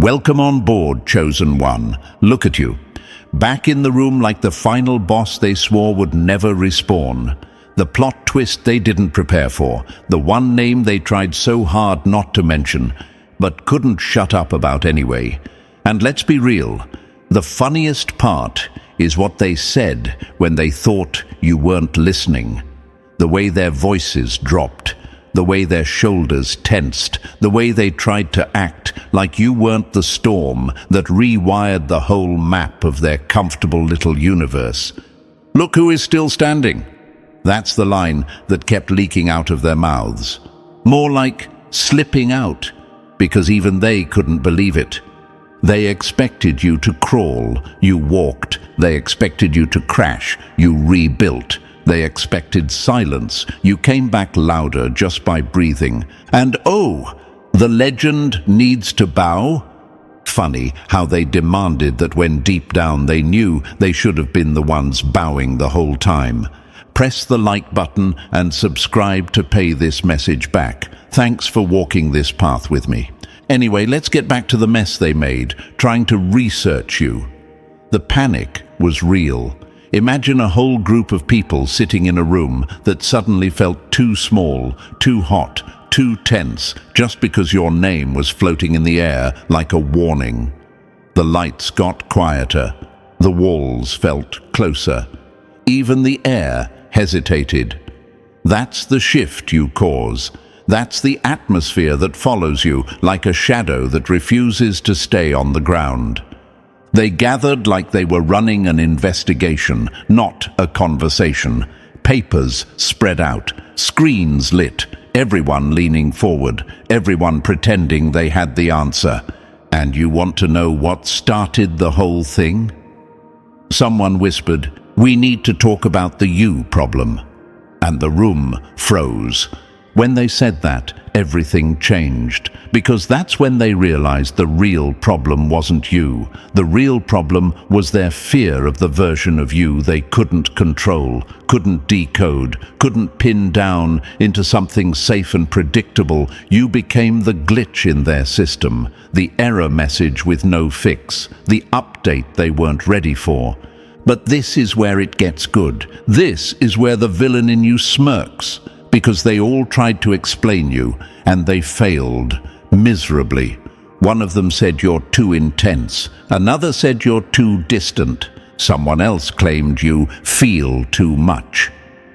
Welcome on board, Chosen One. Look at you. Back in the room like the final boss they swore would never respawn. The plot twist they didn't prepare for. The one name they tried so hard not to mention, but couldn't shut up about anyway. And let's be real, the funniest part is what they said when they thought you weren't listening. The way their voices dropped, the way their shoulders tensed, the way they tried to act like you weren't the storm that rewired the whole map of their comfortable little universe. Look who is still standing. That's the line that kept leaking out of their mouths. More like slipping out, because even they couldn't believe it. They expected you to crawl, you walked. They expected you to crash, you rebuilt. They expected silence. You came back louder just by breathing. And oh, the legend needs to bow? Funny how they demanded that when deep down they knew they should have been the ones bowing the whole time. Press the like button and subscribe to pay this message back. Thanks for walking this path with me. Anyway, let's get back to the mess they made, trying to research you. The panic was real. Imagine a whole group of people sitting in a room that suddenly felt too small, too hot, too tense, just because your name was floating in the air like a warning. The lights got quieter. The walls felt closer. Even the air hesitated. That's the shift you cause. That's the atmosphere that follows you like a shadow that refuses to stay on the ground. They gathered like they were running an investigation, not a conversation. Papers spread out, screens lit, everyone leaning forward, everyone pretending they had the answer. And you want to know what started the whole thing? Someone whispered, "We need to talk about the you problem." And the room froze. When they said that, everything changed, because that's when they realized the real problem wasn't you. The real problem was their fear of the version of you they couldn't control, couldn't decode, couldn't pin down into something safe and predictable. You became the glitch in their system, the error message with no fix, the update they weren't ready for. But this is where it gets good. This is where the villain in you smirks. Because they all tried to explain you, and they failed, miserably. One of them said you're too intense. Another said you're too distant. Someone else claimed you feel too much.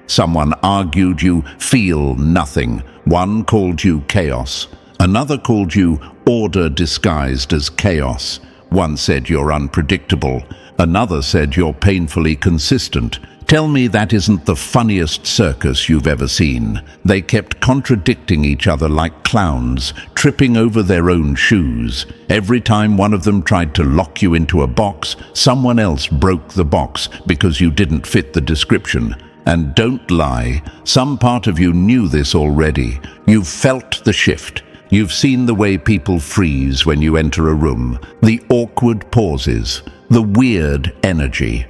Someone argued you feel nothing. One called you chaos. Another called you order disguised as chaos. One said you're unpredictable. Another said you're painfully consistent. Tell me that isn't the funniest circus you've ever seen. They kept contradicting each other like clowns, tripping over their own shoes. Every time one of them tried to lock you into a box, someone else broke the box because you didn't fit the description. And don't lie, some part of you knew this already. You've felt the shift. You've seen the way people freeze when you enter a room, the awkward pauses, the weird energy.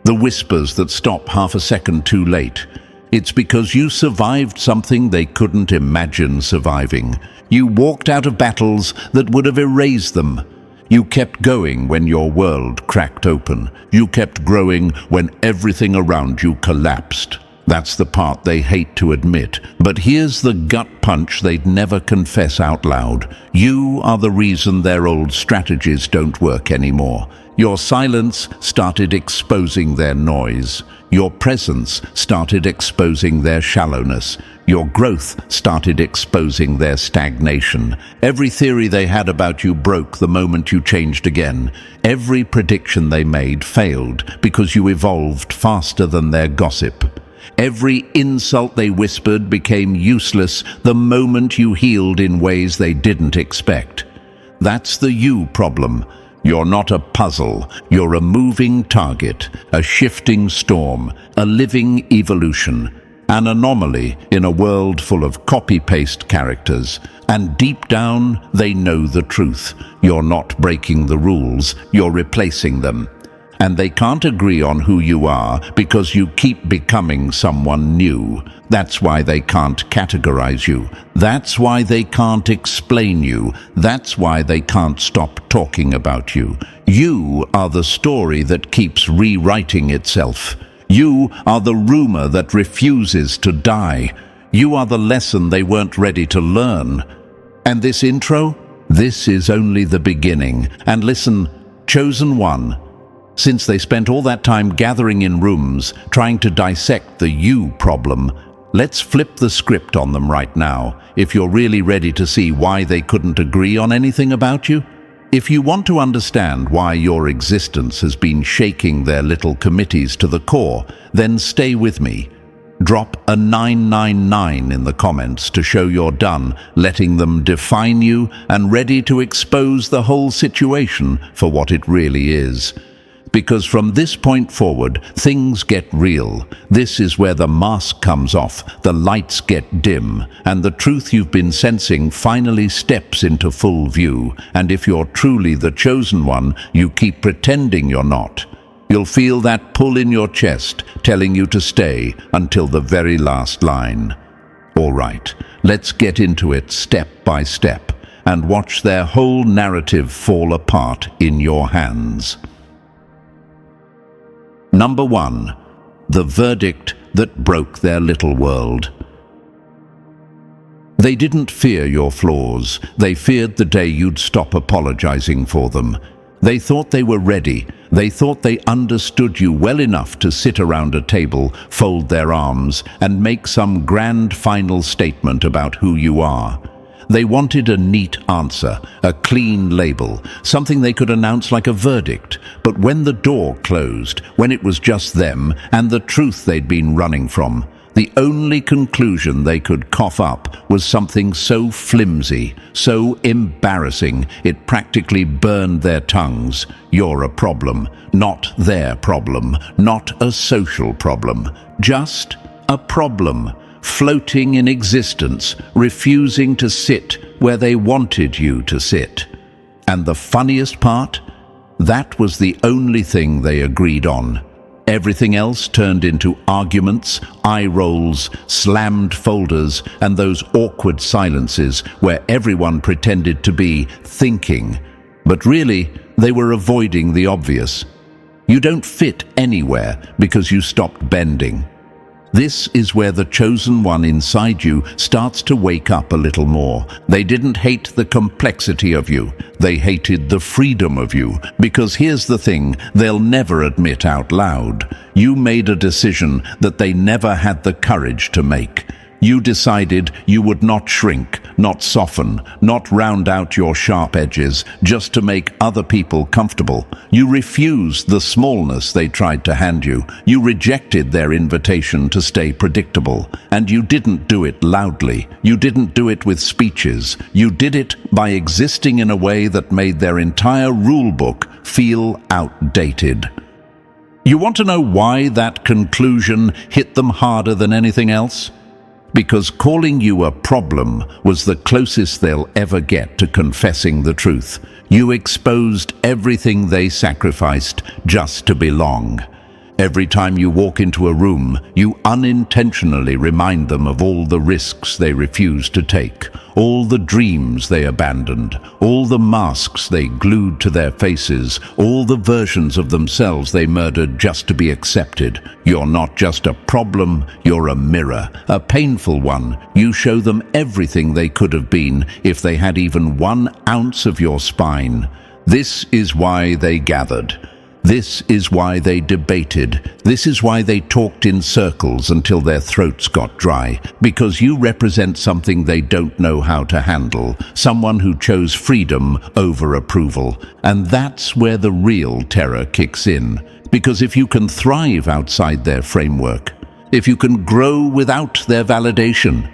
The whispers that stop half a second too late. It's because you survived something they couldn't imagine surviving. You walked out of battles that would have erased them. You kept going when your world cracked open. You kept growing when everything around you collapsed. That's the part they hate to admit. But here's the gut punch they'd never confess out loud. You are the reason their old strategies don't work anymore. Your silence started exposing their noise. Your presence started exposing their shallowness. Your growth started exposing their stagnation. Every theory they had about you broke the moment you changed again. Every prediction they made failed because you evolved faster than their gossip. Every insult they whispered became useless the moment you healed in ways they didn't expect. That's the you problem. You're not a puzzle, you're a moving target, a shifting storm, a living evolution, an anomaly in a world full of copy-paste characters. And deep down, they know the truth. You're not breaking the rules, you're replacing them. And they can't agree on who you are because you keep becoming someone new. That's why they can't categorize you. That's why they can't explain you. That's why they can't stop talking about you. You are the story that keeps rewriting itself. You are the rumor that refuses to die. You are the lesson they weren't ready to learn. And this intro? This is only the beginning. And listen, chosen one, since they spent all that time gathering in rooms, trying to dissect the you problem, let's flip the script on them right now, if you're really ready to see why they couldn't agree on anything about you. If you want to understand why your existence has been shaking their little committees to the core, then stay with me. Drop a 999 in the comments to show you're done letting them define you and ready to expose the whole situation for what it really is. Because from this point forward, things get real. This is where the mask comes off, the lights get dim, and the truth you've been sensing finally steps into full view. And if you're truly the chosen one, you keep pretending you're not. You'll feel that pull in your chest, telling you to stay until the very last line. All right, let's get into it step by step, and watch their whole narrative fall apart in your hands. Number 1. The verdict that broke their little world. They didn't fear your flaws. They feared the day you'd stop apologizing for them. They thought they were ready. They thought they understood you well enough to sit around a table, fold their arms, and make some grand final statement about who you are. They wanted a neat answer, a clean label, something they could announce like a verdict. But when the door closed, when it was just them and the truth they'd been running from, the only conclusion they could cough up was something so flimsy, so embarrassing, it practically burned their tongues. You're a problem, not their problem, not a social problem, just a problem. Floating in existence, refusing to sit where they wanted you to sit. And the funniest part? That was the only thing they agreed on. Everything else turned into arguments, eye rolls, slammed folders, and those awkward silences where everyone pretended to be thinking. But really, they were avoiding the obvious. You don't fit anywhere because you stopped bending. This is where the chosen one inside you starts to wake up a little more. They didn't hate the complexity of you. They hated the freedom of you. Because here's the thing they'll never admit out loud. You made a decision that they never had the courage to make. You decided you would not shrink, not soften, not round out your sharp edges just to make other people comfortable. You refused the smallness they tried to hand you. You rejected their invitation to stay predictable. And you didn't do it loudly. You didn't do it with speeches. You did it by existing in a way that made their entire rule book feel outdated. You want to know why that conclusion hit them harder than anything else? Because calling you a problem was the closest they'll ever get to confessing the truth. You exposed everything they sacrificed just to belong. Every time you walk into a room, you unintentionally remind them of all the risks they refused to take, all the dreams they abandoned, all the masks they glued to their faces, all the versions of themselves they murdered just to be accepted. You're not just a problem, you're a mirror, a painful one. You show them everything they could have been if they had even 1 ounce of your spine. This is why they gathered. This is why they debated. This is why they talked in circles until their throats got dry. Because you represent something they don't know how to handle. Someone who chose freedom over approval. And that's where the real terror kicks in. Because if you can thrive outside their framework, if you can grow without their validation,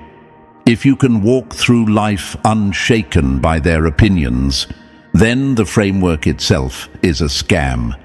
if you can walk through life unshaken by their opinions, then the framework itself is a scam.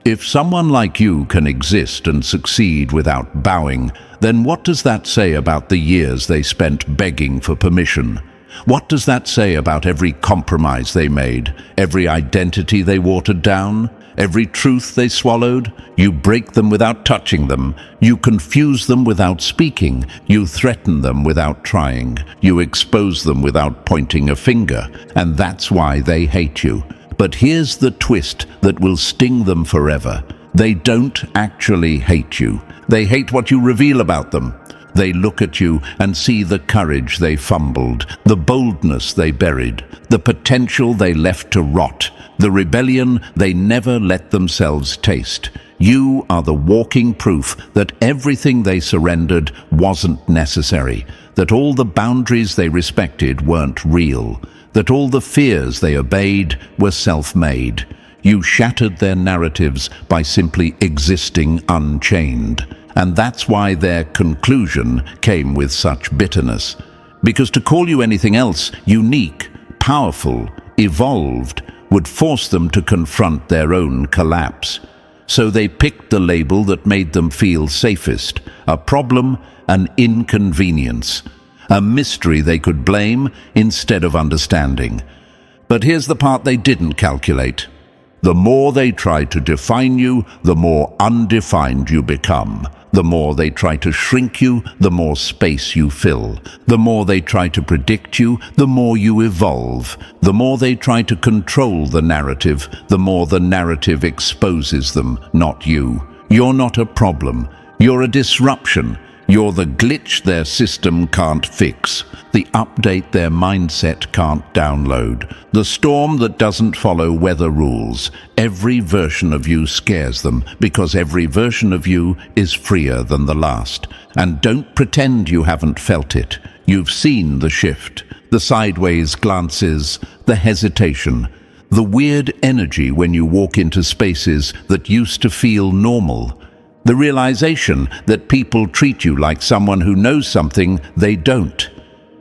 If someone like you can exist and succeed without bowing, then what does that say about the years they spent begging for permission? What does that say about every compromise they made, every identity they watered down? every truth they swallowed. You break them without touching them. You confuse them without speaking. You threaten them without trying. You expose them without pointing a finger. And that's why they hate you. But here's the twist that will sting them forever. They don't actually hate you. They hate what you reveal about them. They look at you and see the courage they fumbled, the boldness they buried, the potential they left to rot, the rebellion they never let themselves taste. You are the walking proof that everything they surrendered wasn't necessary, that all the boundaries they respected weren't real, that all the fears they obeyed were self-made. You shattered their narratives by simply existing unchained. And that's why their conclusion came with such bitterness. Because to call you anything else, unique, powerful, evolved, would force them to confront their own collapse. So they picked the label that made them feel safest, a problem, an inconvenience, a mystery they could blame instead of understanding. But here's the part they didn't calculate. The more they try to define you, the more undefined you become. The more they try to shrink you, the more space you fill. The more they try to predict you, the more you evolve. The more they try to control the narrative, the more the narrative exposes them, not you. You're not a problem. You're a disruption. You're the glitch their system can't fix, the update their mindset can't download, the storm that doesn't follow weather rules. Every version of you scares them because every version of you is freer than the last. And don't pretend you haven't felt it. You've seen the shift, the sideways glances, the hesitation, the weird energy when you walk into spaces that used to feel normal. The realization that people treat you like someone who knows something they don't.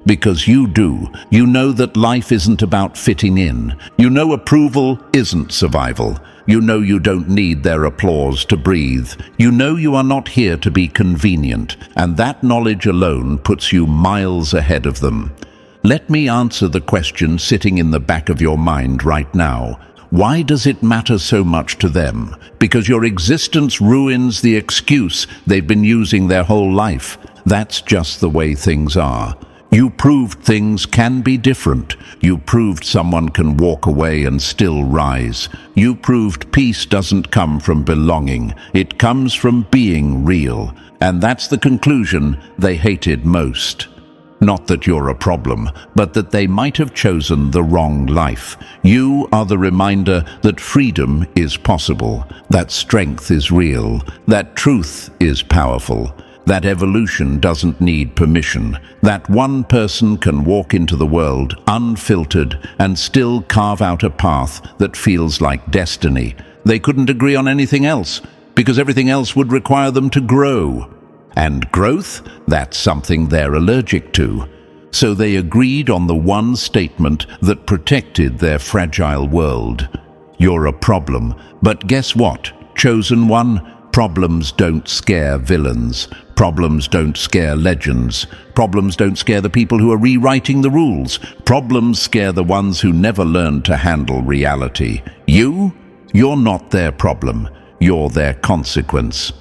Because you do. You know that life isn't about fitting in. You know approval isn't survival. You know you don't need their applause to breathe. You know you are not here to be convenient, and that knowledge alone puts you miles ahead of them. Let me answer the question sitting in the back of your mind right now. Why does it matter so much to them? Because your existence ruins the excuse they've been using their whole life. That's just the way things are. You proved things can be different. You proved someone can walk away and still rise. You proved peace doesn't come from belonging. It comes from being real. And that's the conclusion they hated most. Not that you're a problem, but that they might have chosen the wrong life. You are the reminder that freedom is possible, that strength is real, that truth is powerful, that evolution doesn't need permission, that one person can walk into the world unfiltered and still carve out a path that feels like destiny. They couldn't agree on anything else, because everything else would require them to grow. And growth, that's something they're allergic to. So they agreed on the one statement that protected their fragile world. You're a problem, but guess what, chosen one? Problems don't scare villains. Problems don't scare legends. Problems don't scare the people who are rewriting the rules. Problems scare the ones who never learned to handle reality. You're not their problem. You're their consequence.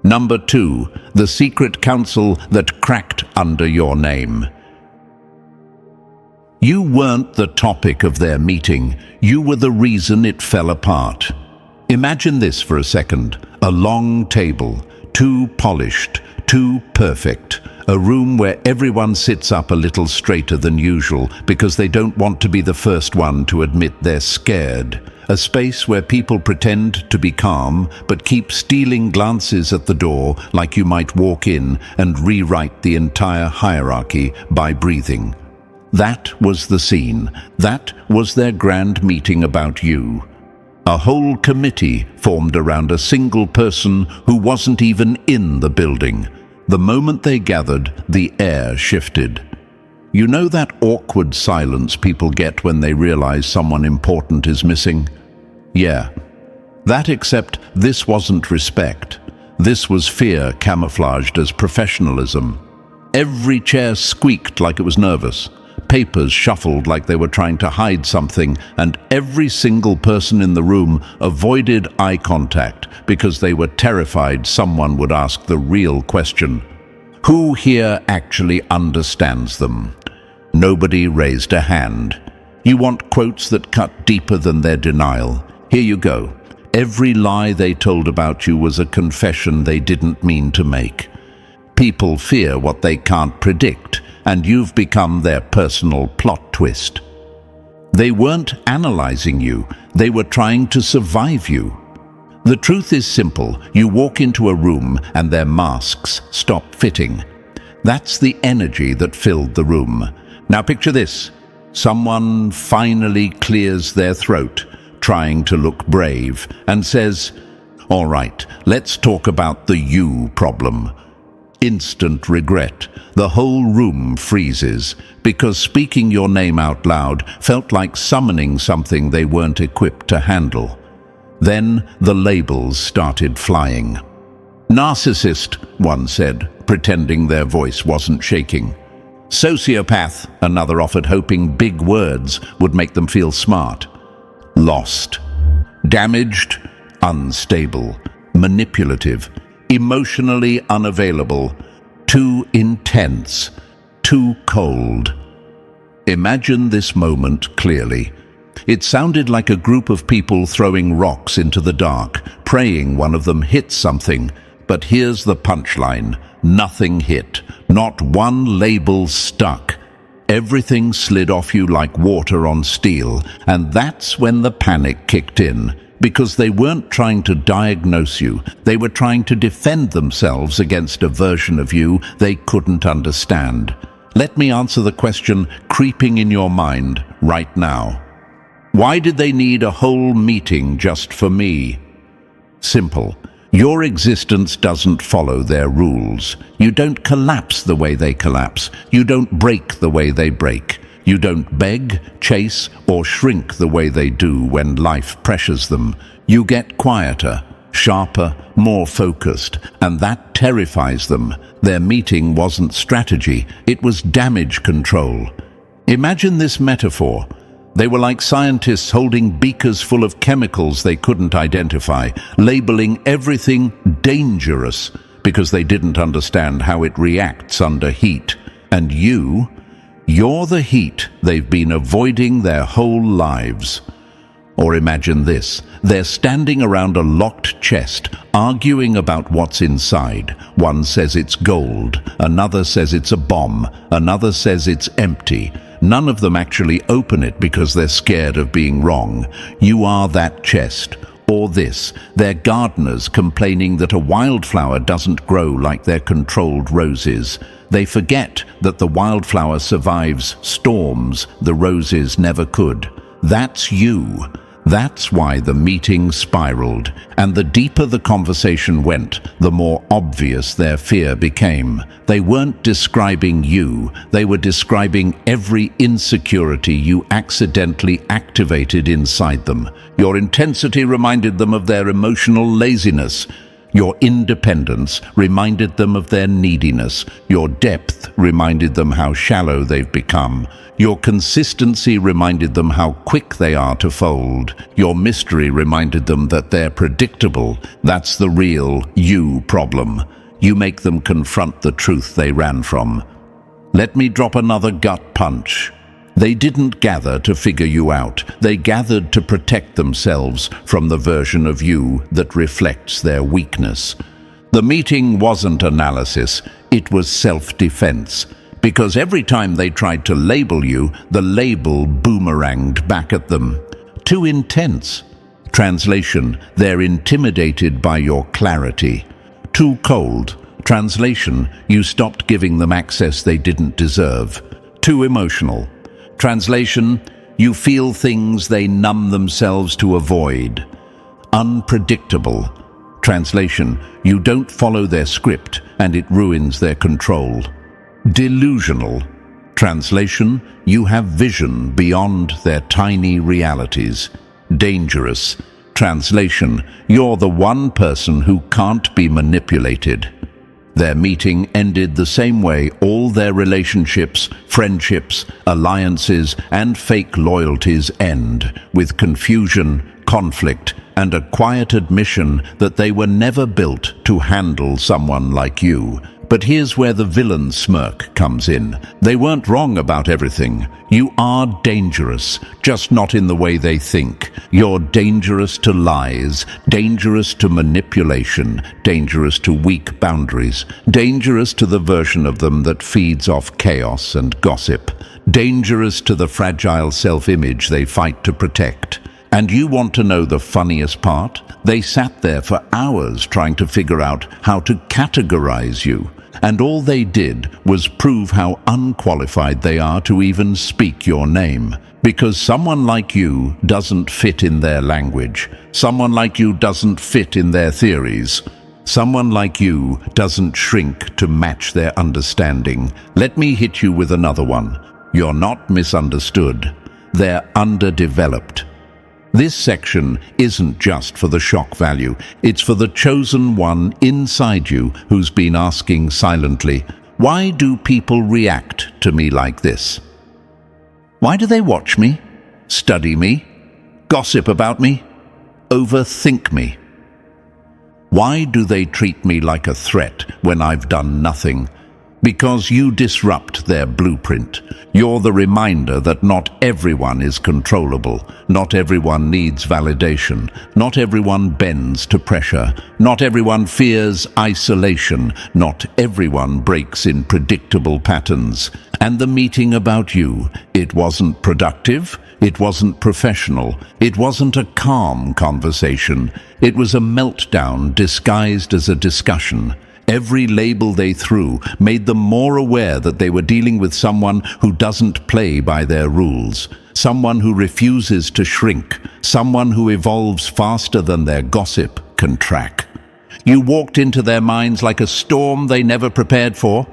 Number 2, the secret council that cracked under your name. You weren't the topic of their meeting. You were the reason it fell apart. Imagine this for a second. A long table, too polished, too perfect. A room where everyone sits up a little straighter than usual because they don't want to be the first one to admit they're scared. A space where people pretend to be calm but keep stealing glances at the door like you might walk in and rewrite the entire hierarchy by breathing. That was the scene. That was their grand meeting about you. A whole committee formed around a single person who wasn't even in the building. The moment they gathered, the air shifted. You know that awkward silence people get when they realize someone important is missing? Yeah. That, except this wasn't respect. This was fear camouflaged as professionalism. Every chair squeaked like it was nervous. papers shuffled like they were trying to hide something, and every single person in the room avoided eye contact because they were terrified someone would ask the real question. Who here actually understands them? Nobody raised a hand. You want quotes that cut deeper than their denial? Here you go. Every lie they told about you was a confession they didn't mean to make. People fear what they can't predict, and you've become their personal plot twist. They weren't analyzing you, they were trying to survive you. The truth is simple. You walk into a room and their masks stop fitting. That's the energy that filled the room. Now picture this. Someone finally clears their throat, trying to look brave, and says, "All right, let's talk about the you problem." Instant regret. The whole room freezes, because speaking your name out loud felt like summoning something they weren't equipped to handle. Then the labels started flying. "Narcissist," one said, pretending their voice wasn't shaking. "Sociopath," another offered, hoping big words would make them feel smart. "Lost." "Damaged," "unstable," "manipulative," "emotionally unavailable," "too intense," "too cold." Imagine this moment clearly. It sounded like a group of people throwing rocks into the dark, praying one of them hits something. But here's the punchline. Nothing hit. Not one label stuck. Everything slid off you like water on steel, and that's when the panic kicked in. Because they weren't trying to diagnose you, they were trying to defend themselves against a version of you they couldn't understand. Let me answer the question creeping in your mind right now. Why did they need a whole meeting just for me? Simple. Your existence doesn't follow their rules. You don't collapse the way they collapse. You don't break the way they break. You don't beg, chase, or shrink the way they do when life pressures them. You get quieter, sharper, more focused, and that terrifies them. Their meeting wasn't strategy, it was damage control. Imagine this metaphor. They were like scientists holding beakers full of chemicals they couldn't identify, labeling everything dangerous because they didn't understand how it reacts under heat. And you're the heat they've been avoiding their whole lives. Or imagine this. They're standing around a locked chest, arguing about what's inside. One says it's gold, another says it's a bomb, another says it's empty. None of them actually open it because they're scared of being wrong. You are that chest. Or this, they're gardeners complaining that a wildflower doesn't grow like their controlled roses. They forget that the wildflower survives storms the roses never could. That's you. That's why the meeting spiraled, and the deeper the conversation went, the more obvious their fear became. They weren't describing you, they were describing every insecurity you accidentally activated inside them. Your intensity reminded them of their emotional laziness. Your independence reminded them of their neediness. Your depth reminded them how shallow they've become. Your consistency reminded them how quick they are to fold. Your mystery reminded them that they're predictable. That's the real you problem. You make them confront the truth they ran from. Let me drop another gut punch. They didn't gather to figure you out. They gathered to protect themselves from the version of you that reflects their weakness. The meeting wasn't analysis, it was self-defense. Because every time they tried to label you, the label boomeranged back at them. Too intense. Translation, they're intimidated by your clarity. Too cold. Translation, you stopped giving them access they didn't deserve. Too emotional. Translation, you feel things they numb themselves to avoid. Unpredictable. Translation, you don't follow their script and it ruins their control. Delusional. Translation, you have vision beyond their tiny realities. Dangerous. Translation, you're the one person who can't be manipulated. Their meeting ended the same way all their relationships, friendships, alliances, and fake loyalties end, with confusion, conflict, and a quiet admission that they were never built to handle someone like you. But here's where the villain smirk comes in. They weren't wrong about everything. You are dangerous, just not in the way they think. You're dangerous to lies, dangerous to manipulation, dangerous to weak boundaries, dangerous to the version of them that feeds off chaos and gossip, dangerous to the fragile self-image they fight to protect. And you want to know the funniest part? They sat there for hours trying to figure out how to categorize you. And all they did was prove how unqualified they are to even speak your name. Because someone like you doesn't fit in their language. Someone like you doesn't fit in their theories. Someone like you doesn't shrink to match their understanding. Let me hit you with another one. You're not misunderstood. They're underdeveloped. This section isn't just for the shock value, it's for the chosen one inside you who's been asking silently, why do people react to me like this? Why do they watch me, study me, gossip about me, overthink me? Why do they treat me like a threat when I've done nothing? Because you disrupt their blueprint. You're the reminder that not everyone is controllable, not everyone needs validation, not everyone bends to pressure, not everyone fears isolation, not everyone breaks in predictable patterns. And the meeting about you, it wasn't productive, it wasn't professional, it wasn't a calm conversation, it was a meltdown disguised as a discussion. Every label they threw made them more aware that they were dealing with someone who doesn't play by their rules, someone who refuses to shrink, someone who evolves faster than their gossip can track. You walked into their minds like a storm they never prepared for.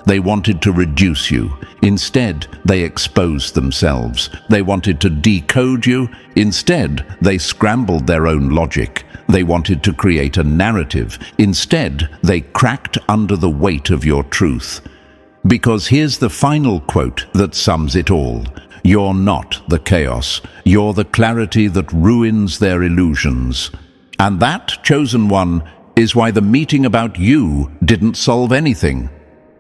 They wanted to reduce you. Instead, they exposed themselves. They wanted to decode you. Instead, they scrambled their own logic. They wanted to create a narrative. Instead, they cracked under the weight of your truth. Because here's the final quote that sums it all. You're not the chaos. You're the clarity that ruins their illusions. And that, chosen one, is why the meeting about you didn't solve anything.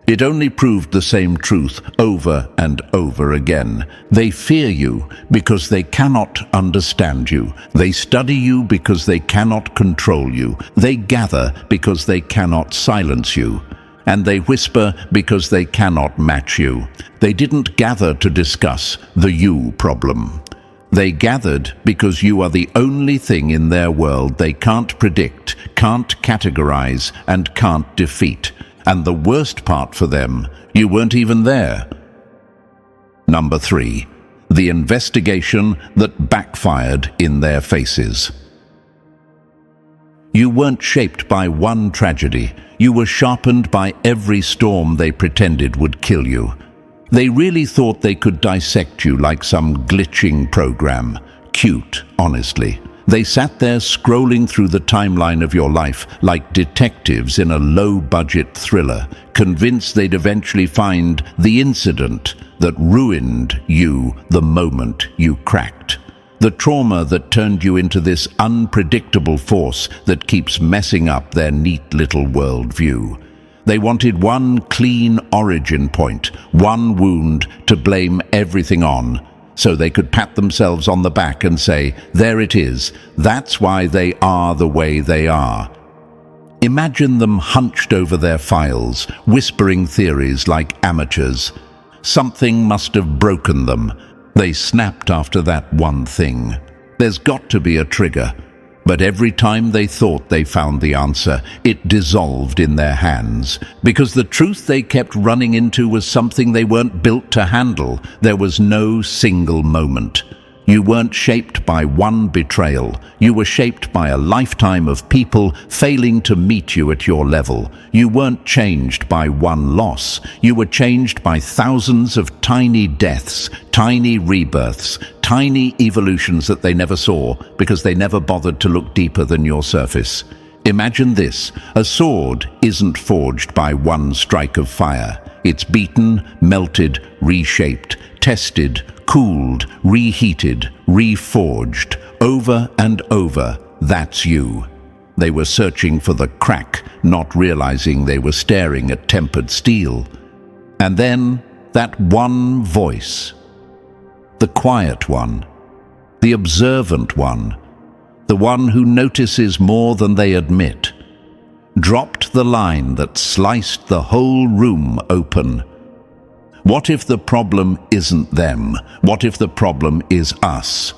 It only proved the same truth over and over again. They fear you because they cannot understand you. They study you because they cannot control you. They gather because they cannot silence you. And they whisper because they cannot match you. They didn't gather to discuss the you problem. They gathered because you are the only thing in their world they can't predict, can't categorize, and can't defeat. And the worst part for them, you weren't even there. Number 3, the investigation that backfired in their faces. You weren't shaped by one tragedy. You were sharpened by every storm they pretended would kill you. They really thought they could dissect you like some glitching program. Cute, honestly. They sat there scrolling through the timeline of your life like detectives in a low-budget thriller, convinced they'd eventually find the incident that ruined you the moment you cracked. The trauma that turned you into this unpredictable force that keeps messing up their neat little worldview. They wanted one clean origin point, one wound to blame everything on, so they could pat themselves on the back and say, there it is, that's why they are the way they are. Imagine them hunched over their files, whispering theories like amateurs. Something must have broken them. They snapped after that one thing. There's got to be a trigger. But every time they thought they found the answer, it dissolved in their hands. Because the truth they kept running into was something they weren't built to handle. There was no single moment. You weren't shaped by one betrayal. You were shaped by a lifetime of people failing to meet you at your level. You weren't changed by one loss. You were changed by thousands of tiny deaths, tiny rebirths, tiny evolutions that they never saw because they never bothered to look deeper than your surface. Imagine this: a sword isn't forged by one strike of fire. It's beaten, melted, reshaped, tested, cooled, reheated, reforged, over and over. That's you. They were searching for the crack, not realizing they were staring at tempered steel. And then that one voice. The quiet one. The observant one. The one who notices more than they admit. Dropped the line that sliced the whole room open. What if the problem isn't them? What if the problem is us?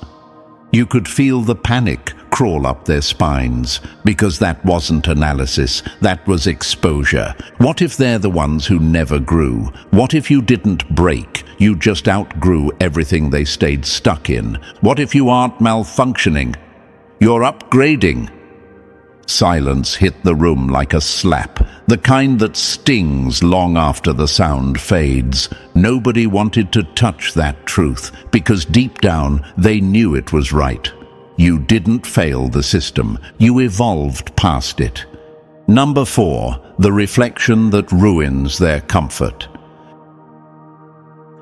You could feel the panic crawl up their spines, because that wasn't analysis, that was exposure. What if they're the ones who never grew? What if you didn't break, you just outgrew everything they stayed stuck in? What if you aren't malfunctioning? You're upgrading. Silence hit the room like a slap, the kind that stings long after the sound fades. Nobody wanted to touch that truth, because deep down they knew it was right. You didn't fail the system, you evolved past it. Number 4, the reflection that ruins their comfort.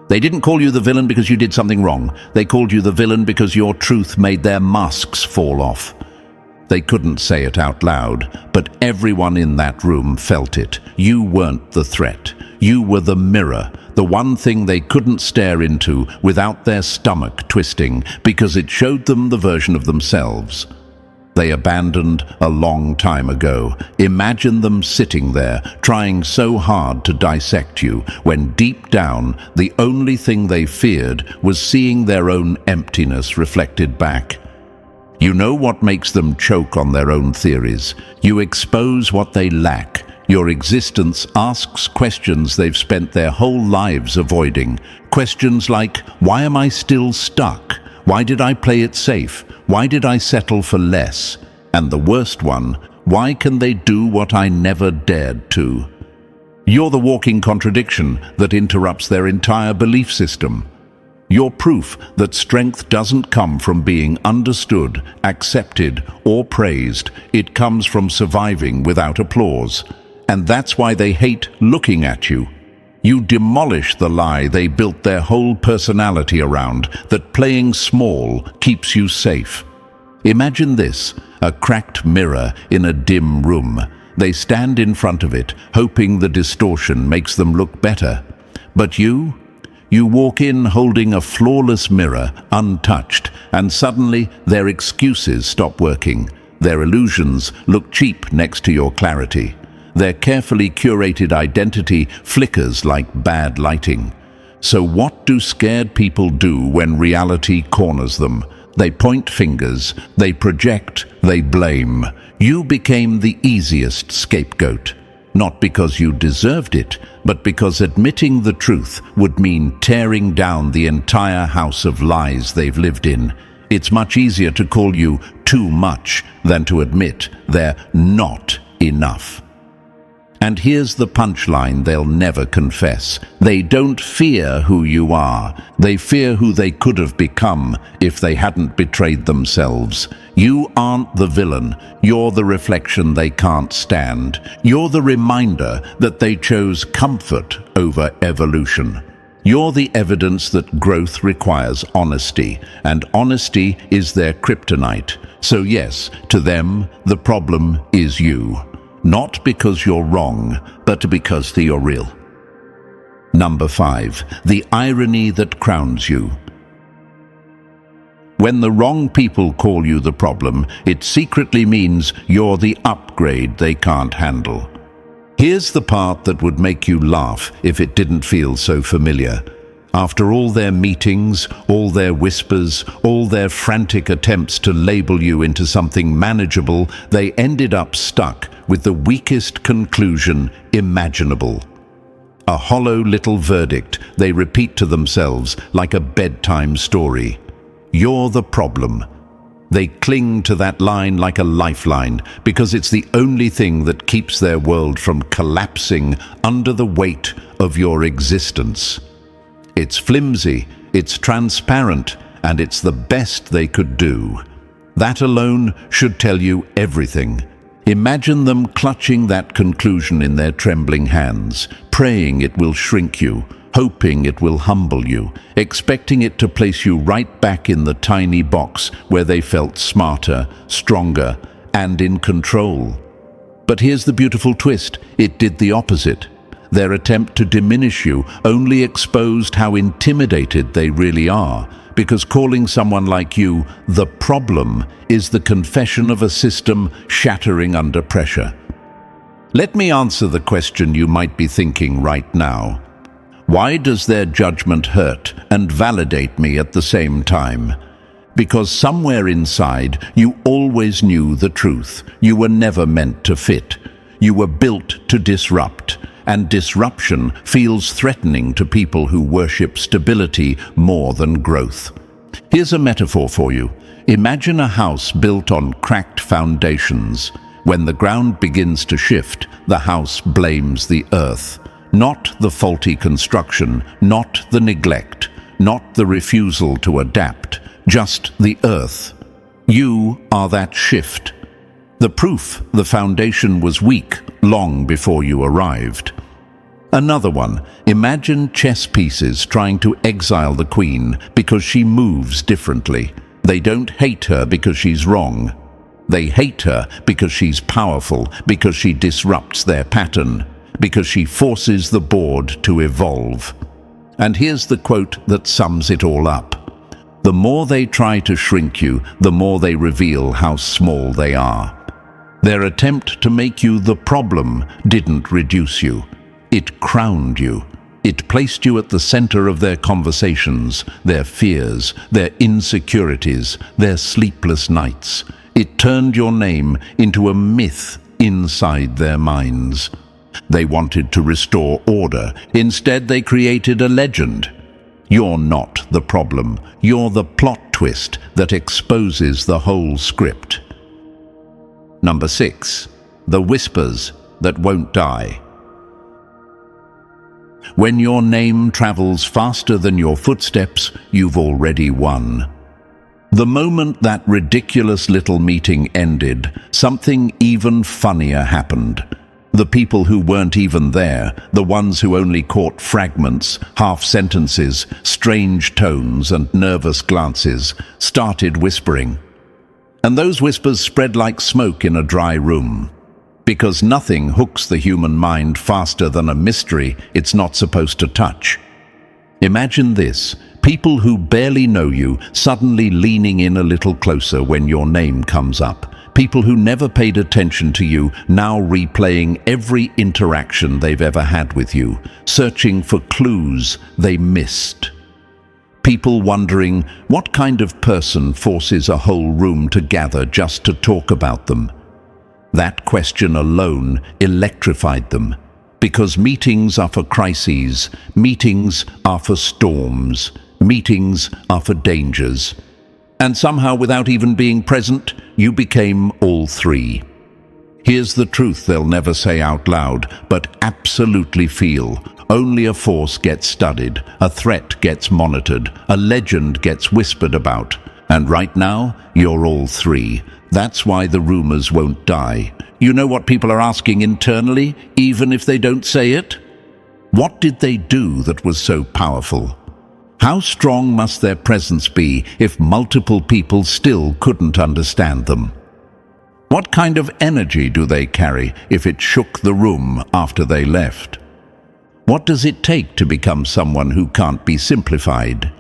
They didn't call you the villain because you did something wrong. They called you the villain because your truth made their masks fall off. They couldn't say it out loud, but everyone in that room felt it. You weren't the threat. You were the mirror, the one thing they couldn't stare into without their stomach twisting, because it showed them the version of themselves they abandoned a long time ago. Imagine them sitting there, trying so hard to dissect you, when deep down, the only thing they feared was seeing their own emptiness reflected back. You know what makes them choke on their own theories. You expose what they lack. Your existence asks questions they've spent their whole lives avoiding. Questions like, why am I still stuck? Why did I play it safe? Why did I settle for less? And the worst one, why can they do what I never dared to? You're the walking contradiction that interrupts their entire belief system. You're proof that strength doesn't come from being understood, accepted, or praised. It comes from surviving without applause. And that's why they hate looking at you. You demolish the lie they built their whole personality around, that playing small keeps you safe. Imagine this, a cracked mirror in a dim room. They stand in front of it, hoping the distortion makes them look better. But you walk in holding a flawless mirror, untouched, and suddenly their excuses stop working. Their illusions look cheap next to your clarity. Their carefully curated identity flickers like bad lighting. So what do scared people do when reality corners them? They point fingers, they project, they blame. You became the easiest scapegoat. Not because you deserved it, but because admitting the truth would mean tearing down the entire house of lies they've lived in. It's much easier to call you too much than to admit they're not enough. And here's the punchline they'll never confess. They don't fear who you are. They fear who they could have become if they hadn't betrayed themselves. You aren't the villain. You're the reflection they can't stand. You're the reminder that they chose comfort over evolution. You're the evidence that growth requires honesty, and honesty is their kryptonite. So yes, to them, the problem is you. Not because you're wrong, but because you're real. Number 5, the irony that crowns you. When the wrong people call you the problem, it secretly means you're the upgrade they can't handle. Here's the part that would make you laugh if it didn't feel so familiar. After all their meetings, all their whispers, all their frantic attempts to label you into something manageable, they ended up stuck with the weakest conclusion imaginable. A hollow little verdict they repeat to themselves like a bedtime story. You're the problem. They cling to that line like a lifeline because it's the only thing that keeps their world from collapsing under the weight of your existence. It's flimsy, it's transparent, and it's the best they could do. That alone should tell you everything. Imagine them clutching that conclusion in their trembling hands, praying it will shrink you, hoping it will humble you, expecting it to place you right back in the tiny box where they felt smarter, stronger, and in control. But here's the beautiful twist: it did the opposite. Their attempt to diminish you only exposed how intimidated they really are, because calling someone like you the problem is the confession of a system shattering under pressure. Let me answer the question you might be thinking right now. Why does their judgment hurt and validate me at the same time? Because somewhere inside, you always knew the truth. You were never meant to fit. You were built to disrupt, and disruption feels threatening to people who worship stability more than growth. Here's a metaphor for you. Imagine a house built on cracked foundations. When the ground begins to shift, the house blames the earth. Not the faulty construction, not the neglect, not the refusal to adapt, just the earth. You are that shift. The proof: the foundation was weak long before you arrived. Another one: imagine chess pieces trying to exile the queen because she moves differently. They don't hate her because she's wrong. They hate her because she's powerful, because she disrupts their pattern, because she forces the board to evolve. And here's the quote that sums it all up: the more they try to shrink you, the more they reveal how small they are. Their attempt to make you the problem didn't reduce you. It crowned you. It placed you at the center of their conversations, their fears, their insecurities, their sleepless nights. It turned your name into a myth inside their minds. They wanted to restore order. Instead, they created a legend. You're not the problem. You're the plot twist that exposes the whole script. Number 6. The whispers that won't die. When your name travels faster than your footsteps, you've already won. The moment that ridiculous little meeting ended, something even funnier happened. The people who weren't even there, the ones who only caught fragments, half-sentences, strange tones and nervous glances, started whispering. And those whispers spread like smoke in a dry room. Because nothing hooks the human mind faster than a mystery it's not supposed to touch. Imagine this: people who barely know you suddenly leaning in a little closer when your name comes up. People who never paid attention to you now replaying every interaction they've ever had with you, searching for clues they missed. People wondering what kind of person forces a whole room to gather just to talk about them. That question alone electrified them, because meetings are for crises, meetings are for storms, meetings are for dangers. And somehow, without even being present, you became all three. Here's the truth they'll never say out loud, but absolutely feel. Only a force gets studied, a threat gets monitored, a legend gets whispered about. And right now, you're all three. That's why the rumors won't die. You know what people are asking internally, even if they don't say it? What did they do that was so powerful? How strong must their presence be if multiple people still couldn't understand them? What kind of energy do they carry if it shook the room after they left? What does it take to become someone who can't be simplified?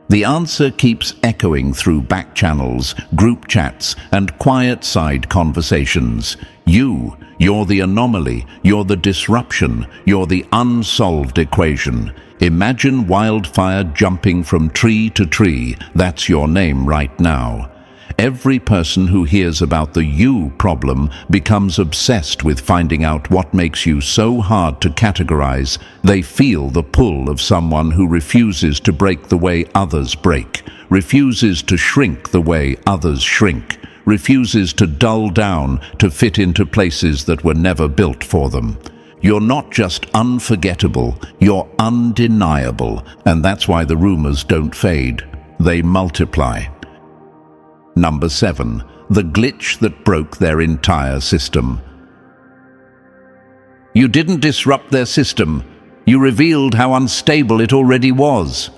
The answer keeps echoing through back channels, group chats, and quiet side conversations. You're the anomaly, you're the disruption, you're the unsolved equation. Imagine wildfire jumping from tree to tree. That's your name right now. Every person who hears about the you problem becomes obsessed with finding out what makes you so hard to categorize. They feel the pull of someone who refuses to break the way others break, refuses to shrink the way others shrink, refuses to dull down to fit into places that were never built for them. You're not just unforgettable, you're undeniable, and that's why the rumors don't fade. They multiply. Number 7. The glitch that broke their entire system. You didn't disrupt their system. You revealed how unstable it already was.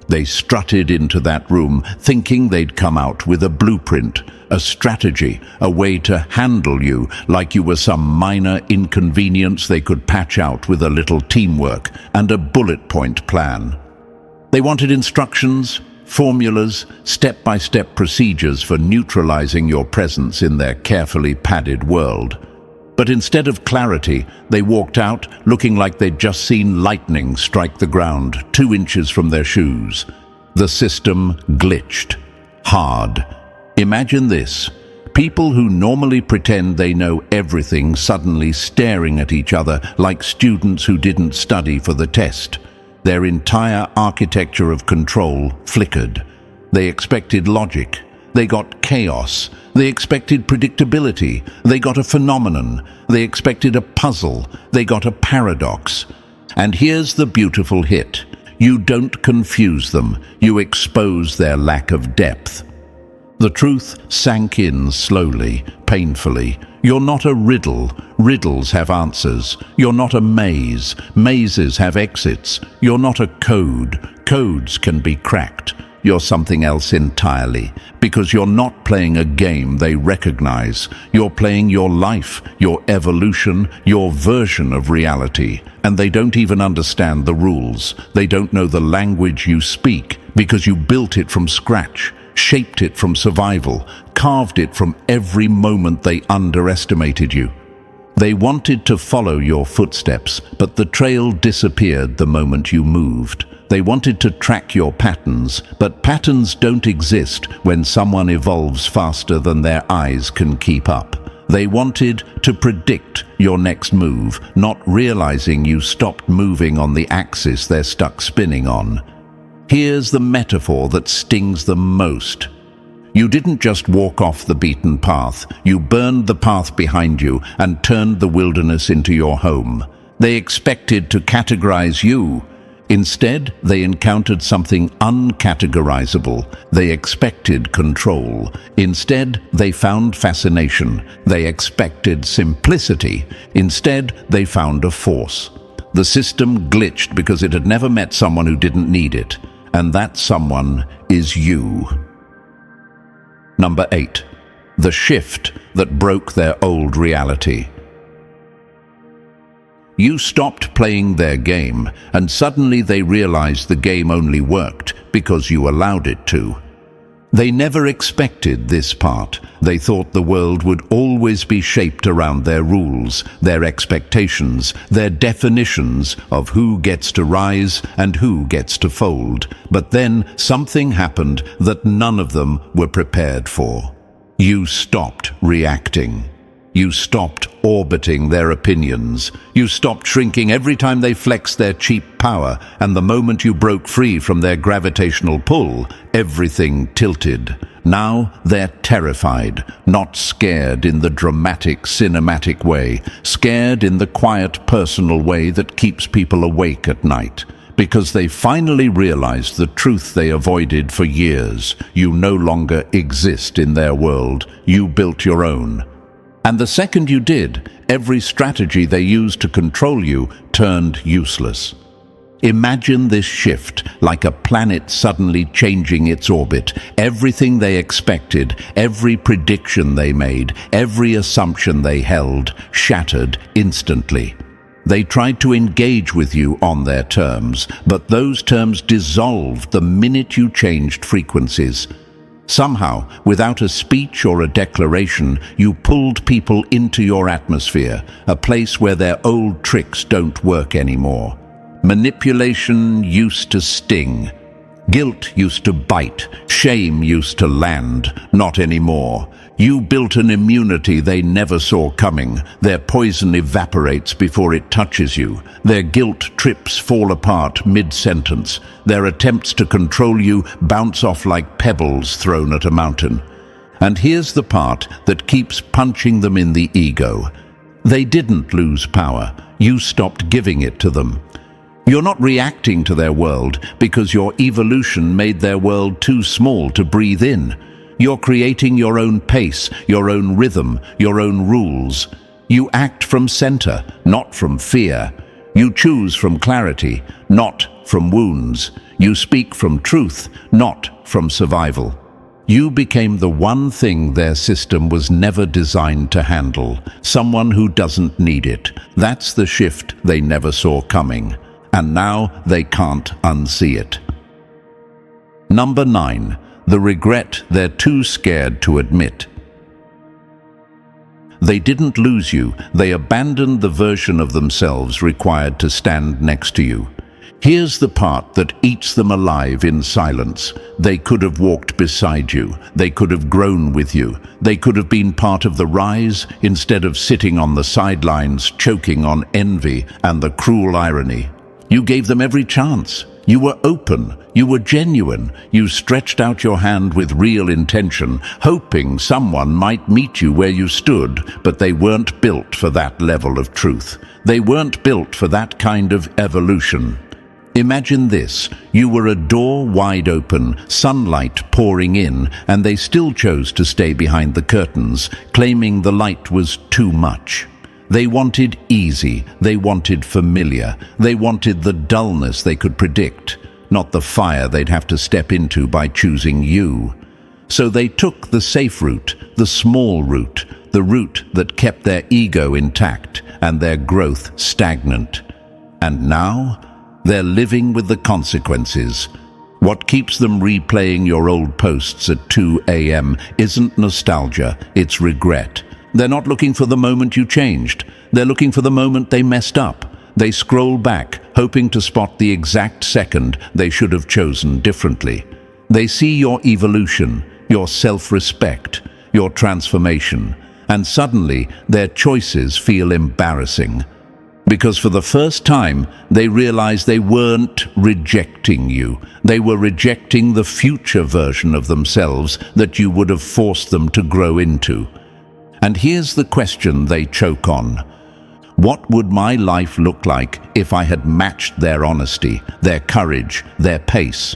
They strutted into that room, thinking they'd come out with a blueprint, a strategy, a way to handle you like you were some minor inconvenience they could patch out with a little teamwork and a bullet point plan. They wanted instructions, formulas, step-by-step procedures for neutralizing your presence in their carefully padded world. But instead of clarity, they walked out looking like they'd just seen lightning strike the ground 2 inches from their shoes. The system glitched. Hard. Imagine this. People who normally pretend they know everything suddenly staring at each other like students who didn't study for the test. Their entire architecture of control flickered. They expected logic. They got chaos. They expected predictability. They got a phenomenon. They expected a puzzle. They got a paradox. And here's the beautiful hit. You don't confuse them. You expose their lack of depth. The truth sank in slowly, painfully. You're not a riddle. Riddles have answers. You're not a maze. Mazes have exits. You're not a code. Codes can be cracked. You're something else entirely, because you're not playing a game they recognize. You're playing your life, your evolution, your version of reality. And they don't even understand the rules. They don't know the language you speak, because you built it from scratch, shaped it from survival, carved it from every moment they underestimated you. They wanted to follow your footsteps, but the trail disappeared the moment you moved. They wanted to track your patterns, but patterns don't exist when someone evolves faster than their eyes can keep up. They wanted to predict your next move, not realizing you stopped moving on the axis they're stuck spinning on. Here's the metaphor that stings them most. You didn't just walk off the beaten path, you burned the path behind you and turned the wilderness into your home. They expected to categorize you. Instead, they encountered something uncategorizable. They expected control. Instead, they found fascination. They expected simplicity. Instead, they found a force. The system glitched because it had never met someone who didn't need it. And that someone is you. Number 8. The shift that broke their old reality. You stopped playing their game, and suddenly they realized the game only worked because you allowed it to. They never expected this part. They thought the world would always be shaped around their rules, their expectations, their definitions of who gets to rise and who gets to fold. But then something happened that none of them were prepared for. You stopped reacting. You stopped orbiting their opinions. You stopped shrinking every time they flexed their cheap power, and the moment you broke free from their gravitational pull, everything tilted. Now they're terrified, not scared in the dramatic, cinematic way, scared in the quiet, personal way that keeps people awake at night. Because they finally realized the truth they avoided for years. You no longer exist in their world. You built your own. And the second you did, every strategy they used to control you turned useless. Imagine this shift, like a planet suddenly changing its orbit. Everything they expected, every prediction they made, every assumption they held, shattered instantly. They tried to engage with you on their terms, but those terms dissolved the minute you changed frequencies. Somehow, without a speech or a declaration, you pulled people into your atmosphere, a place where their old tricks don't work anymore. Manipulation used to sting. Guilt used to bite. Shame used to land. Not anymore. You built an immunity they never saw coming. Their poison evaporates before it touches you. Their guilt trips fall apart mid-sentence. Their attempts to control you bounce off like pebbles thrown at a mountain. And here's the part that keeps punching them in the ego. They didn't lose power. You stopped giving it to them. You're not reacting to their world because your evolution made their world too small to breathe in. You're creating your own pace, your own rhythm, your own rules. You act from center, not from fear. You choose from clarity, not from wounds. You speak from truth, not from survival. You became the one thing their system was never designed to handle, someone who doesn't need it. That's the shift they never saw coming, and now they can't unsee it. Number 9. The regret they're too scared to admit. They didn't lose you, they abandoned the version of themselves required to stand next to you. Here's the part that eats them alive in silence. They could have walked beside you. They could have grown with you. They could have been part of the rise instead of sitting on the sidelines, choking on envy and the cruel irony. You gave them every chance. You were open. You were genuine. You stretched out your hand with real intention, hoping someone might meet you where you stood, but they weren't built for that level of truth. They weren't built for that kind of evolution. Imagine this, you were a door wide open, sunlight pouring in, and they still chose to stay behind the curtains, claiming the light was too much. They wanted easy, they wanted familiar, they wanted the dullness they could predict, not the fire they'd have to step into by choosing you. So they took the safe route, the small route, the route that kept their ego intact and their growth stagnant. And now, they're living with the consequences. What keeps them replaying your old posts at 2 a.m. isn't nostalgia, it's regret. They're not looking for the moment you changed. They're looking for the moment they messed up. They scroll back, hoping to spot the exact second they should have chosen differently. They see your evolution, your self-respect, your transformation, and suddenly their choices feel embarrassing. Because for the first time, they realize they weren't rejecting you. They were rejecting the future version of themselves that you would have forced them to grow into. And here's the question they choke on. What would my life look like if I had matched their honesty, their courage, their pace?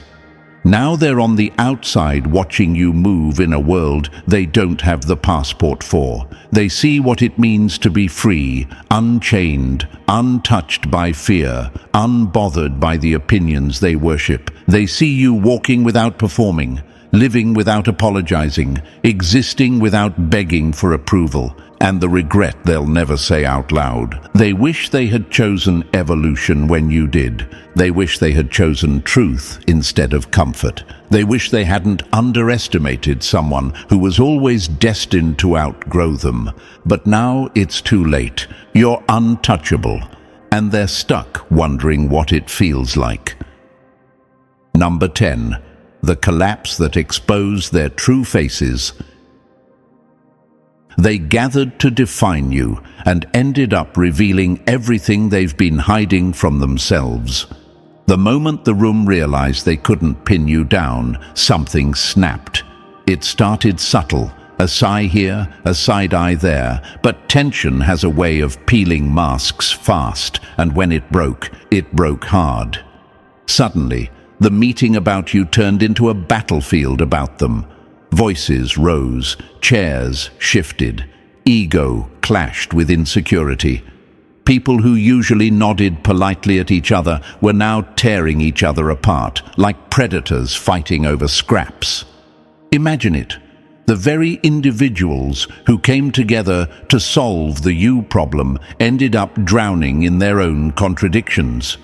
Now they're on the outside watching you move in a world they don't have the passport for. They see what it means to be free, unchained, untouched by fear, unbothered by the opinions they worship. They see you walking without performing, living without apologizing, existing without begging for approval, and the regret they'll never say out loud. They wish they had chosen evolution when you did. They wish they had chosen truth instead of comfort. They wish they hadn't underestimated someone who was always destined to outgrow them. But now it's too late. You're untouchable, and they're stuck wondering what it feels like. Number 10. The collapse that exposed their true faces. They gathered to define you and ended up revealing everything they've been hiding from themselves. The moment the room realized they couldn't pin you down, something snapped. It started subtle, a sigh here, a side-eye there, but tension has a way of peeling masks fast, and when it broke hard. Suddenly, the meeting about you turned into a battlefield about them. Voices rose, chairs shifted, ego clashed with insecurity. People who usually nodded politely at each other were now tearing each other apart, like predators fighting over scraps. Imagine it. The very individuals who came together to solve the you problem ended up drowning in their own contradictions.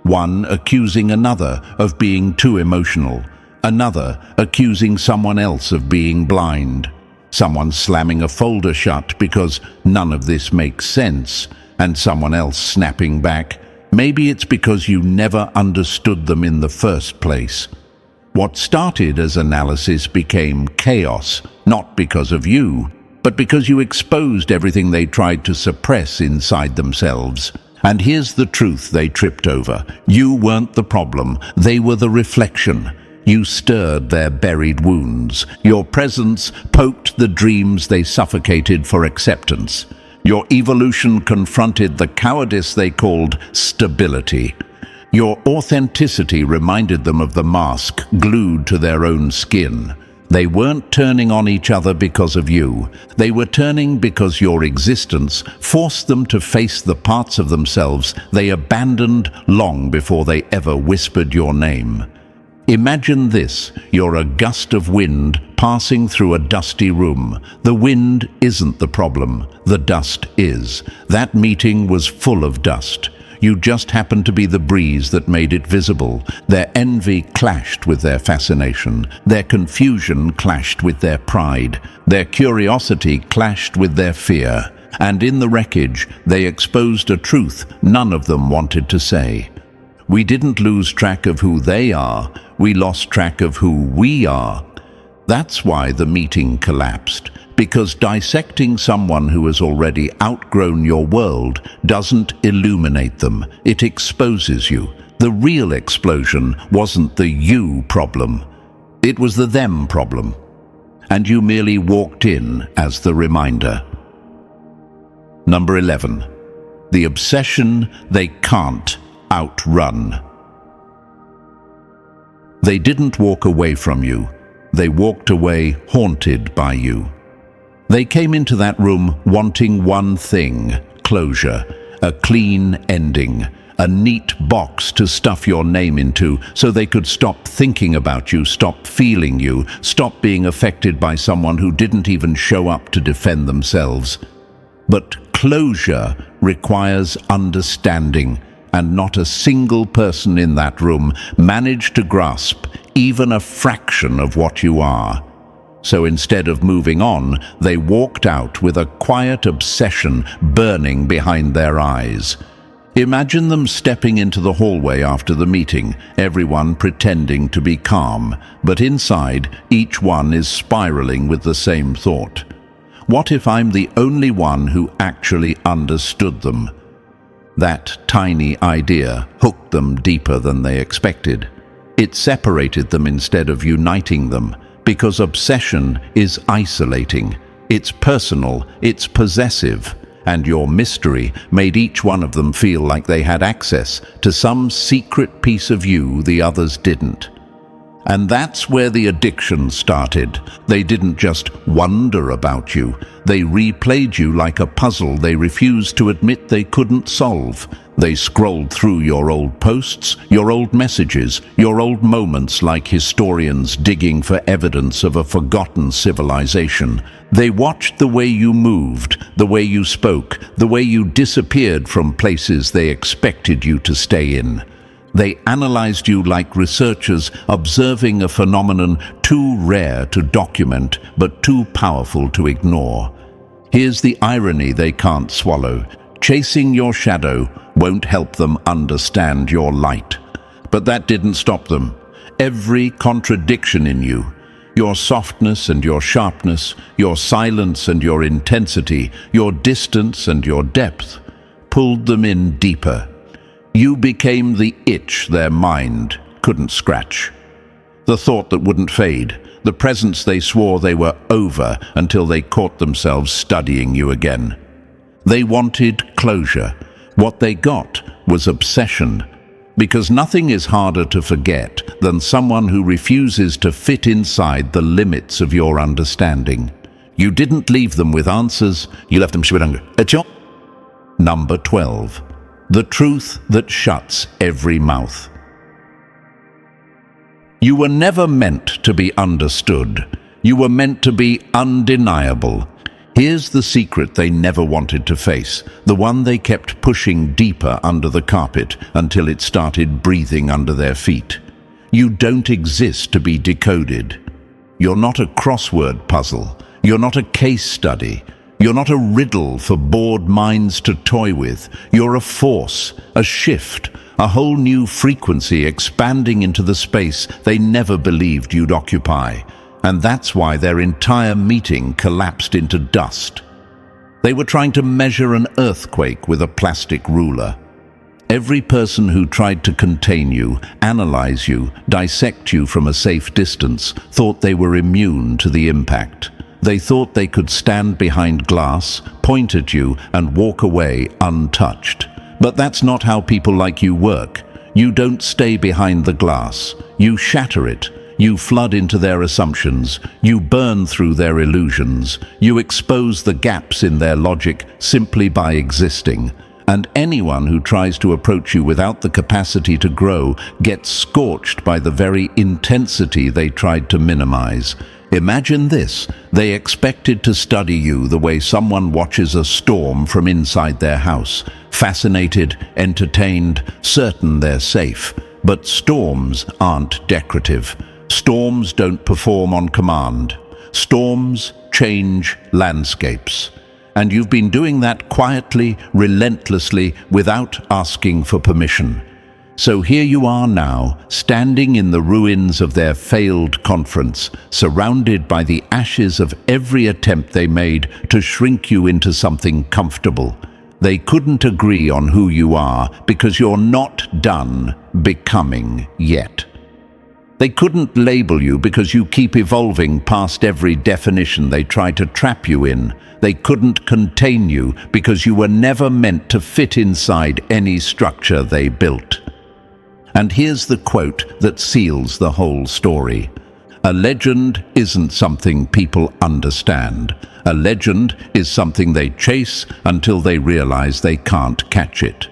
One accusing another of being too emotional, another accusing someone else of being blind, someone slamming a folder shut because none of this makes sense, and someone else snapping back, maybe it's because you never understood them in the first place. What started as analysis became chaos, not because of you, but because you exposed everything they tried to suppress inside themselves. And here's the truth they tripped over. You weren't the problem, they were the reflection. You stirred their buried wounds. Your presence poked the dreams they suffocated for acceptance. Your evolution confronted the cowardice they called stability. Your authenticity reminded them of the mask glued to their own skin. They weren't turning on each other because of you. They were turning because your existence forced them to face the parts of themselves they abandoned long before they ever whispered your name. Imagine this: you're a gust of wind passing through a dusty room. The wind isn't the problem, the dust is. That meeting was full of dust. You just happened to be the breeze that made it visible. Their envy clashed with their fascination. Their confusion clashed with their pride. Their curiosity clashed with their fear. And in the wreckage, they exposed a truth none of them wanted to say. We didn't lose track of who they are. We lost track of who we are. That's why the meeting collapsed. Because dissecting someone who has already outgrown your world doesn't illuminate them, it exposes you. The real explosion wasn't the you problem, it was the them problem. And you merely walked in as the reminder. Number 11. The obsession they can't outrun. They didn't walk away from you, they walked away haunted by you. They came into that room wanting one thing: closure, a clean ending, a neat box to stuff your name into so they could stop thinking about you, stop feeling you, stop being affected by someone who didn't even show up to defend themselves. But closure requires understanding, and not a single person in that room managed to grasp even a fraction of what you are. So instead of moving on, they walked out with a quiet obsession burning behind their eyes. Imagine them stepping into the hallway after the meeting, everyone pretending to be calm, but inside, each one is spiraling with the same thought. What if I'm the only one who actually understood them? That tiny idea hooked them deeper than they expected. It separated them instead of uniting them. Because obsession is isolating, it's personal, it's possessive, and your mystery made each one of them feel like they had access to some secret piece of you the others didn't. And that's where the addiction started. They didn't just wonder about you, they replayed you like a puzzle they refused to admit they couldn't solve. They scrolled through your old posts, your old messages, your old moments like historians digging for evidence of a forgotten civilization. They watched the way you moved, the way you spoke, the way you disappeared from places they expected you to stay in. They analyzed you like researchers observing a phenomenon too rare to document but too powerful to ignore. Here's the irony they can't swallow. Chasing your shadow won't help them understand your light. But that didn't stop them. Every contradiction in you, your softness and your sharpness, your silence and your intensity, your distance and your depth, pulled them in deeper. You became the itch their mind couldn't scratch. The thought that wouldn't fade, the presence they swore they were over until they caught themselves studying you again. They wanted closure. What they got was obsession. Because nothing is harder to forget than someone who refuses to fit inside the limits of your understanding. You didn't leave them with answers, you left them shivering. Number 12. The truth that shuts every mouth. You were never meant to be understood. You were meant to be undeniable. Here's the secret they never wanted to face, the one they kept pushing deeper under the carpet until it started breathing under their feet. You don't exist to be decoded. You're not a crossword puzzle. You're not a case study. You're not a riddle for bored minds to toy with. You're a force, a shift, a whole new frequency expanding into the space they never believed you'd occupy. And that's why their entire meeting collapsed into dust. They were trying to measure an earthquake with a plastic ruler. Every person who tried to contain you, analyze you, dissect you from a safe distance, thought they were immune to the impact. They thought they could stand behind glass, point at you, and walk away untouched. But that's not how people like you work. You don't stay behind the glass. You shatter it. You flood into their assumptions. You burn through their illusions. You expose the gaps in their logic simply by existing. And anyone who tries to approach you without the capacity to grow gets scorched by the very intensity they tried to minimize. Imagine this: they expected to study you the way someone watches a storm from inside their house, fascinated, entertained, certain they're safe. But storms aren't decorative. Storms don't perform on command. Storms change landscapes. And you've been doing that quietly, relentlessly, without asking for permission. So here you are now, standing in the ruins of their failed conference, surrounded by the ashes of every attempt they made to shrink you into something comfortable. They couldn't agree on who you are because you're not done becoming yet. They couldn't label you because you keep evolving past every definition they try to trap you in. They couldn't contain you because you were never meant to fit inside any structure they built. And here's the quote that seals the whole story. A legend isn't something people understand. A legend is something they chase until they realize they can't catch it.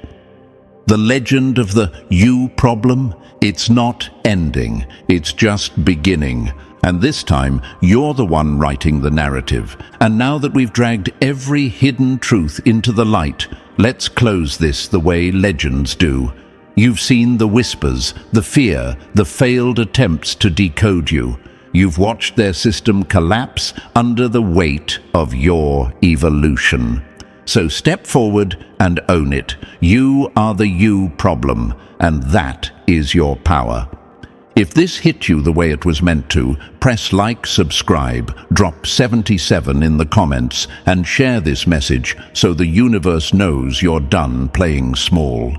The legend of the you problem, it's not ending, it's just beginning. And this time, you're the one writing the narrative. And now that we've dragged every hidden truth into the light, let's close this the way legends do. You've seen the whispers, the fear, the failed attempts to decode you. You've watched their system collapse under the weight of your evolution. So step forward and own it. You are the you problem, and that is your power. If this hit you the way it was meant to, press like, subscribe, drop 77 in the comments, and share this message so the universe knows you're done playing small.